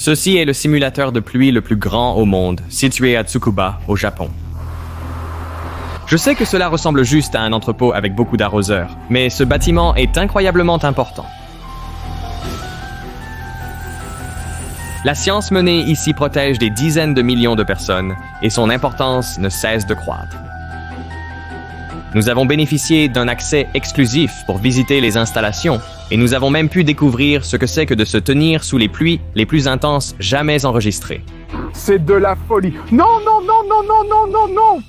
Ceci est le simulateur de pluie le plus grand au monde, situé à Tsukuba, au Japon. Je sais que cela ressemble juste à un entrepôt avec beaucoup d'arroseurs, mais ce bâtiment est incroyablement important. La science menée ici protège des dizaines de millions de personnes et son importance ne cesse de croître. Nous avons bénéficié d'un accès exclusif pour visiter les installations et nous avons même pu découvrir ce que c'est que de se tenir sous les pluies les plus intenses jamais enregistrées. C'est de la folie. Non, non, non, non, non, non, non, non!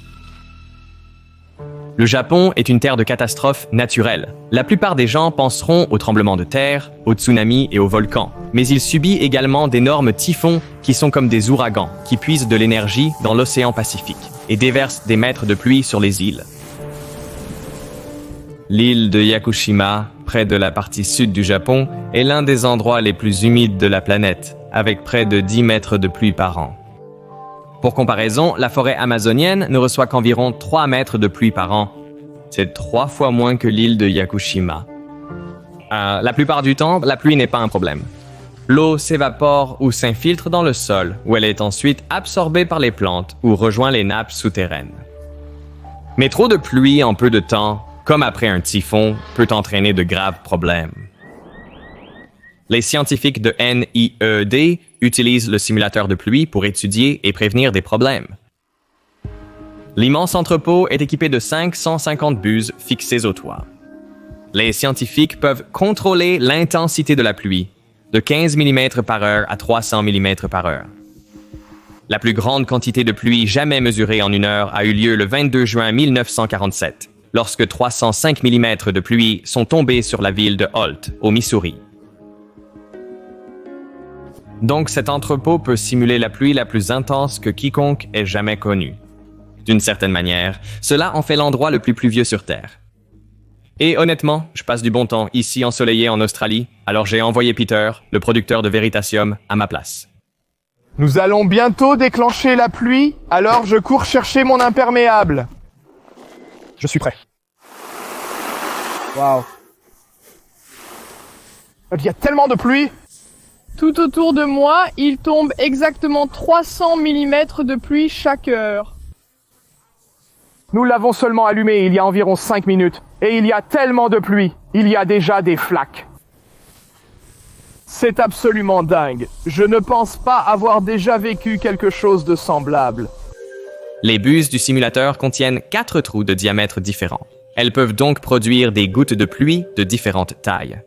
Le Japon est une terre de catastrophes naturelles. La plupart des gens penseront aux tremblements de terre, aux tsunamis et aux volcans. Mais il subit également d'énormes typhons qui sont comme des ouragans, qui puisent de l'énergie dans l'océan Pacifique et déversent des mètres de pluie sur les îles. L'île de Yakushima, près de la partie sud du Japon, est l'un des endroits les plus humides de la planète, avec près de 10 mètres de pluie par an. Pour comparaison, la forêt amazonienne ne reçoit qu'environ 3 mètres de pluie par an. C'est 3 fois moins que l'île de Yakushima. La plupart du temps, la pluie n'est pas un problème. L'eau s'évapore ou s'infiltre dans le sol, où elle est ensuite absorbée par les plantes ou rejoint les nappes souterraines. Mais trop de pluie en peu de temps, comme après un typhon, peut entraîner de graves problèmes. Les scientifiques de NIED utilisent le simulateur de pluie pour étudier et prévenir des problèmes. L'immense entrepôt est équipé de 550 buses fixées au toit. Les scientifiques peuvent contrôler l'intensité de la pluie, de 15 mm par heure à 300 mm par heure. La plus grande quantité de pluie jamais mesurée en une heure a eu lieu le 22 juin 1947, lorsque 305 mm de pluie sont tombés sur la ville de Holt, au Missouri. Donc cet entrepôt peut simuler la pluie la plus intense que quiconque ait jamais connue. D'une certaine manière, cela en fait l'endroit le plus pluvieux sur Terre. Et honnêtement, je passe du bon temps ici ensoleillé en Australie, alors j'ai envoyé Peter, le producteur de Veritasium, à ma place. Nous allons bientôt déclencher la pluie, alors je cours chercher mon imperméable. Je suis prêt. Waouh. Il y a tellement de pluie. Tout autour de moi, il tombe exactement 300 mm de pluie chaque heure. Nous l'avons seulement allumé il y a environ 5 minutes. Et il y a tellement de pluie. Il y a déjà des flaques. C'est absolument dingue. Je ne pense pas avoir déjà vécu quelque chose de semblable. Les buses du simulateur contiennent 4 trous de diamètre différents. Elles peuvent donc produire des gouttes de pluie de différentes tailles.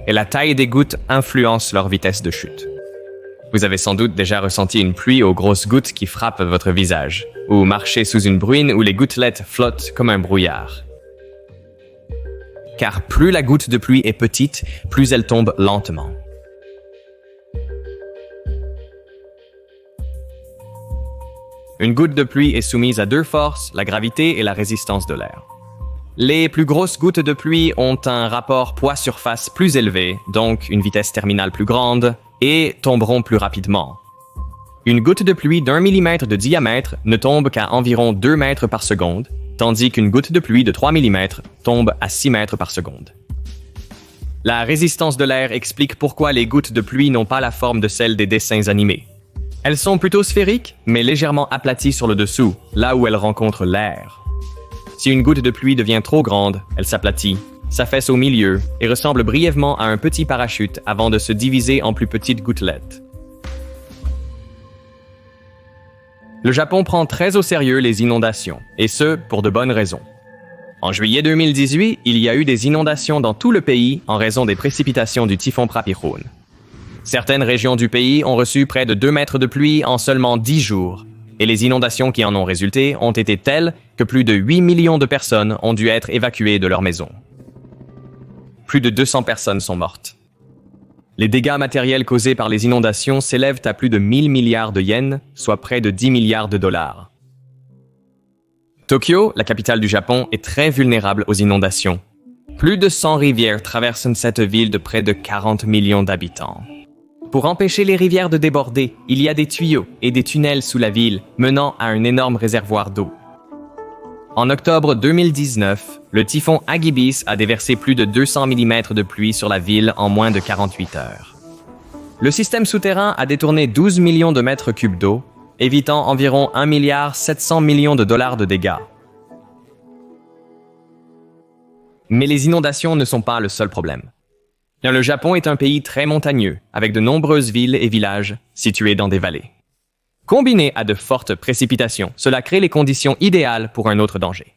Et la taille des gouttes influence leur vitesse de chute. Vous avez sans doute déjà ressenti une pluie aux grosses gouttes qui frappent votre visage, ou marché sous une bruine où les gouttelettes flottent comme un brouillard. Car plus la goutte de pluie est petite, plus elle tombe lentement. Une goutte de pluie est soumise à 2 forces, la gravité et la résistance de l'air. Les plus grosses gouttes de pluie ont un rapport poids-surface plus élevé, donc une vitesse terminale plus grande, et tomberont plus rapidement. Une goutte de pluie d'1 mm de diamètre ne tombe qu'à environ 2 mètres par seconde, tandis qu'une goutte de pluie de 3 mm tombe à 6 mètres par seconde. La résistance de l'air explique pourquoi les gouttes de pluie n'ont pas la forme de celle des dessins animés. Elles sont plutôt sphériques, mais légèrement aplaties sur le dessous, là où elles rencontrent l'air. Si une goutte de pluie devient trop grande, elle s'aplatit, s'affaisse au milieu et ressemble brièvement à un petit parachute avant de se diviser en plus petites gouttelettes. Le Japon prend très au sérieux les inondations, et ce, pour de bonnes raisons. En juillet 2018, il y a eu des inondations dans tout le pays en raison des précipitations du typhon Prapichun. Certaines régions du pays ont reçu près de 2 mètres de pluie en seulement 10 jours, et les inondations qui en ont résulté ont été telles que plus de 8 millions de personnes ont dû être évacuées de leur maison. Plus de 200 personnes sont mortes. Les dégâts matériels causés par les inondations s'élèvent à plus de 1000 milliards de yens, soit près de 10 milliards de dollars. Tokyo, la capitale du Japon, est très vulnérable aux inondations. Plus de 100 rivières traversent cette ville de près de 40 millions d'habitants. Pour empêcher les rivières de déborder, il y a des tuyaux et des tunnels sous la ville menant à un énorme réservoir d'eau. En octobre 2019, le typhon Hagibis a déversé plus de 200 mm de pluie sur la ville en moins de 48 heures. Le système souterrain a détourné 12 millions de mètres cubes d'eau, évitant environ 1,7 milliard de dollars de dégâts. Mais les inondations ne sont pas le seul problème. Bien, le Japon est un pays très montagneux, avec de nombreuses villes et villages situés dans des vallées. Combiné à de fortes précipitations, cela crée les conditions idéales pour un autre danger.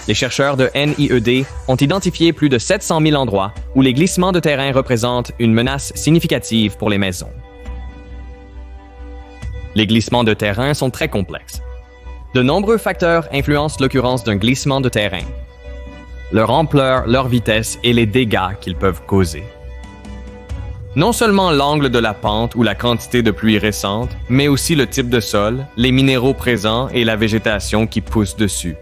Les chercheurs de NIED ont identifié plus de 700 000 endroits où les glissements de terrain représentent une menace significative pour les maisons. Les glissements de terrain sont très complexes. De nombreux facteurs influencent l'occurrence d'un glissement de terrain. Leur ampleur, leur vitesse et les dégâts qu'ils peuvent causer. Non seulement l'angle de la pente ou la quantité de pluie récente, mais aussi le type de sol, les minéraux présents et la végétation qui pousse dessus.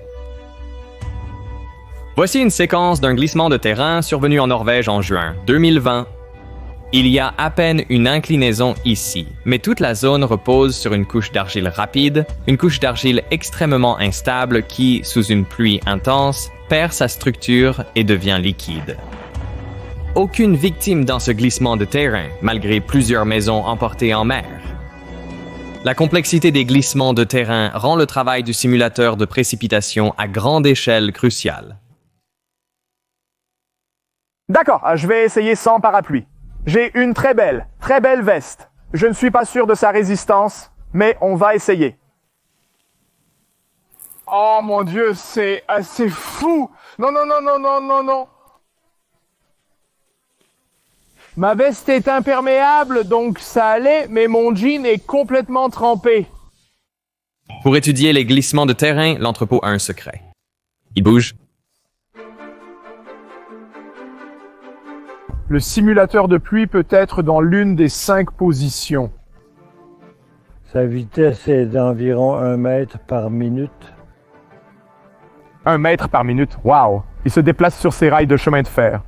Voici une séquence d'un glissement de terrain survenu en Norvège en juin 2020. Il y a à peine une inclinaison ici, mais toute la zone repose sur une couche d'argile rapide, une couche d'argile extrêmement instable qui, sous une pluie intense, perd sa structure et devient liquide. Aucune victime dans ce glissement de terrain, malgré plusieurs maisons emportées en mer. La complexité des glissements de terrain rend le travail du simulateur de précipitation à grande échelle crucial. D'accord, je vais essayer sans parapluie. J'ai une très belle veste. Je ne suis pas sûr de sa résistance, mais on va essayer. Oh mon Dieu, c'est assez fou! Non, non, non, non, non, non, non! Ma veste est imperméable, donc ça allait, mais mon jean est complètement trempé. Pour étudier les glissements de terrain, l'entrepôt a un secret. Il bouge. Le simulateur de pluie peut être dans l'une des 5 positions. Sa vitesse est d'environ 1 mètre par minute. 1 mètre par minute, waouh! Il se déplace sur ses rails de chemin de fer.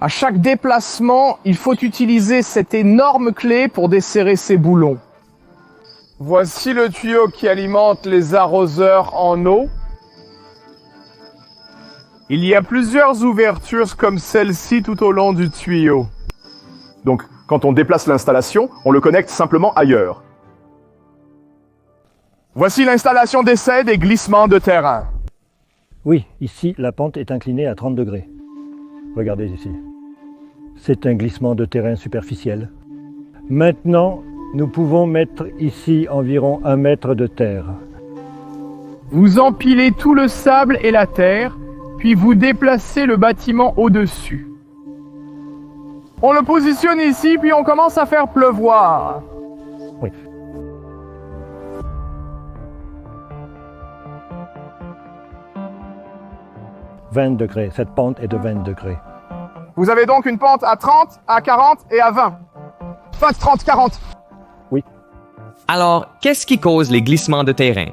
À chaque déplacement, il faut utiliser cette énorme clé pour desserrer ses boulons. Voici le tuyau qui alimente les arroseurs en eau. Il y a plusieurs ouvertures comme celle-ci tout au long du tuyau. Donc, quand on déplace l'installation, on le connecte simplement ailleurs. Voici l'installation d'essai des glissements de terrain. Oui, ici, la pente est inclinée à 30 degrés. Regardez ici. C'est un glissement de terrain superficiel. Maintenant, nous pouvons mettre ici environ 1 mètre de terre. Vous empilez tout le sable et la terre, puis vous déplacez le bâtiment au-dessus. On le positionne ici, puis on commence à faire pleuvoir. Oui. « 20 degrés. Cette pente est de 20 degrés. Vous avez donc une pente à 30, à 40 et à 20. Pas de 30, 40. Oui. Alors, qu'est-ce qui cause les glissements de terrain?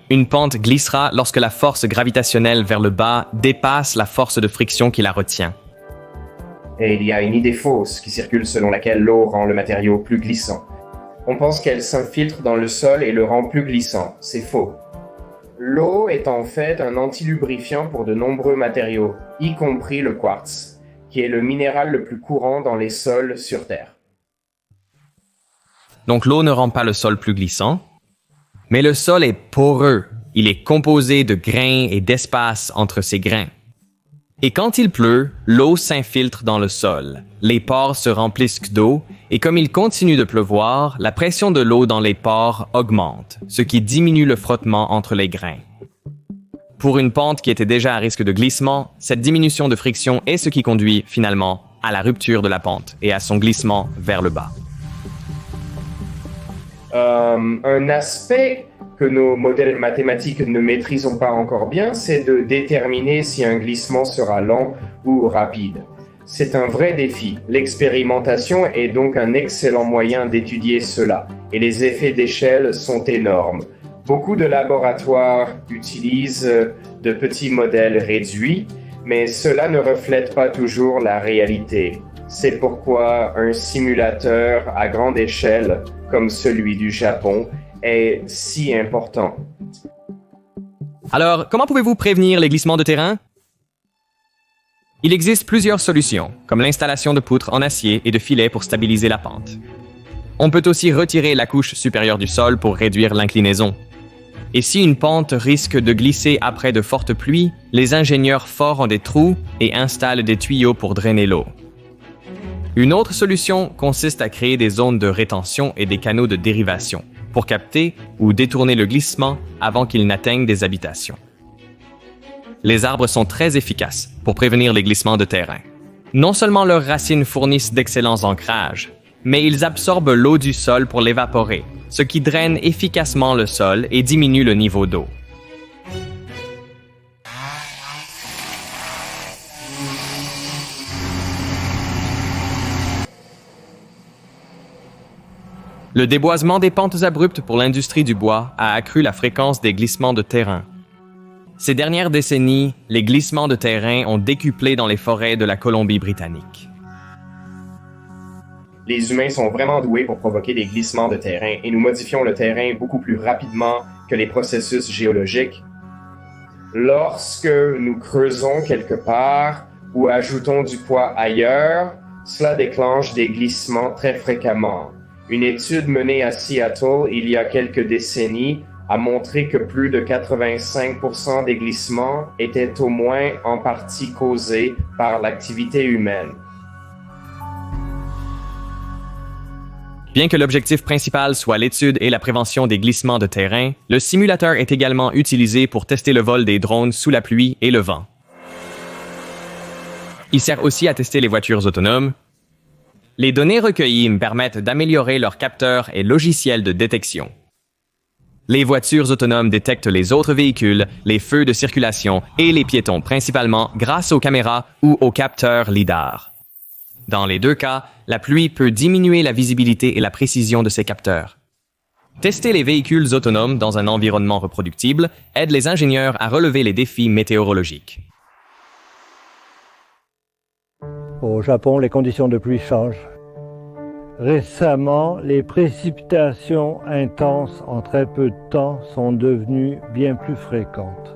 Une pente glissera lorsque la force gravitationnelle vers le bas dépasse la force de friction qui la retient. Et il y a une idée fausse qui circule selon laquelle l'eau rend le matériau plus glissant. On pense qu'elle s'infiltre dans le sol et le rend plus glissant. C'est faux. L'eau est en fait un antilubrifiant pour de nombreux matériaux, y compris le quartz, qui est le minéral le plus courant dans les sols sur Terre. Donc l'eau ne rend pas le sol plus glissant, mais le sol est poreux. Il est composé de grains et d'espaces entre ces grains. Et quand il pleut, l'eau s'infiltre dans le sol. Les pores se remplissent d'eau et comme il continue de pleuvoir, la pression de l'eau dans les pores augmente, ce qui diminue le frottement entre les grains. Pour une pente qui était déjà à risque de glissement, cette diminution de friction est ce qui conduit finalement à la rupture de la pente et à son glissement vers le bas. Un aspect que nos modèles mathématiques ne maîtrisons pas encore bien, c'est de déterminer si un glissement sera lent ou rapide. C'est un vrai défi. L'expérimentation est donc un excellent moyen d'étudier cela, et les effets d'échelle sont énormes. Beaucoup de laboratoires utilisent de petits modèles réduits, mais cela ne reflète pas toujours la réalité. C'est pourquoi un simulateur à grande échelle, comme celui du Japon, est si important. Alors, comment pouvez-vous prévenir les glissements de terrain? Il existe plusieurs solutions, comme l'installation de poutres en acier et de filets pour stabiliser la pente. On peut aussi retirer la couche supérieure du sol pour réduire l'inclinaison. Et si une pente risque de glisser après de fortes pluies, les ingénieurs forent des trous et installent des tuyaux pour drainer l'eau. Une autre solution consiste à créer des zones de rétention et des canaux de dérivation pour capter ou détourner le glissement avant qu'il n'atteigne des habitations. Les arbres sont très efficaces pour prévenir les glissements de terrain. Non seulement leurs racines fournissent d'excellents ancrages, mais ils absorbent l'eau du sol pour l'évaporer, ce qui draine efficacement le sol et diminue le niveau d'eau. Le déboisement des pentes abruptes pour l'industrie du bois a accru la fréquence des glissements de terrain. Ces dernières décennies, les glissements de terrain ont décuplé dans les forêts de la Colombie-Britannique. Les humains sont vraiment doués pour provoquer des glissements de terrain et nous modifions le terrain beaucoup plus rapidement que les processus géologiques. Lorsque nous creusons quelque part ou ajoutons du poids ailleurs, cela déclenche des glissements très fréquemment. Une étude menée à Seattle il y a quelques décennies a montré que plus de 85% des glissements étaient au moins en partie causés par l'activité humaine. Bien que l'objectif principal soit l'étude et la prévention des glissements de terrain, le simulateur est également utilisé pour tester le vol des drones sous la pluie et le vent. Il sert aussi à tester les voitures autonomes. Les données recueillies me permettent d'améliorer leurs capteurs et logiciels de détection. Les voitures autonomes détectent les autres véhicules, les feux de circulation et les piétons principalement grâce aux caméras ou aux capteurs LiDAR. Dans les deux cas, la pluie peut diminuer la visibilité et la précision de ces capteurs. Tester les véhicules autonomes dans un environnement reproductible aide les ingénieurs à relever les défis météorologiques. Au Japon, les conditions de pluie changent. Récemment, les précipitations intenses en très peu de temps sont devenues bien plus fréquentes.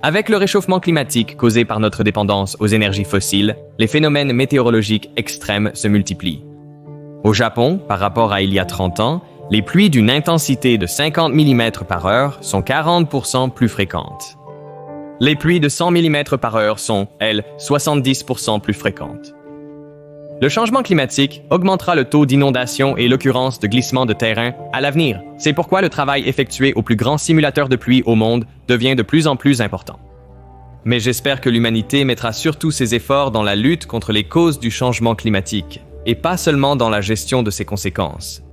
Avec le réchauffement climatique causé par notre dépendance aux énergies fossiles, les phénomènes météorologiques extrêmes se multiplient. Au Japon, par rapport à il y a 30 ans, les pluies d'une intensité de 50 mm par heure sont 40% plus fréquentes. Les pluies de 100 mm par heure sont, elles, 70% plus fréquentes. Le changement climatique augmentera le taux d'inondation et l'occurrence de glissements de terrain à l'avenir. C'est pourquoi le travail effectué au plus grand simulateur de pluie au monde devient de plus en plus important. Mais j'espère que l'humanité mettra surtout ses efforts dans la lutte contre les causes du changement climatique, et pas seulement dans la gestion de ses conséquences.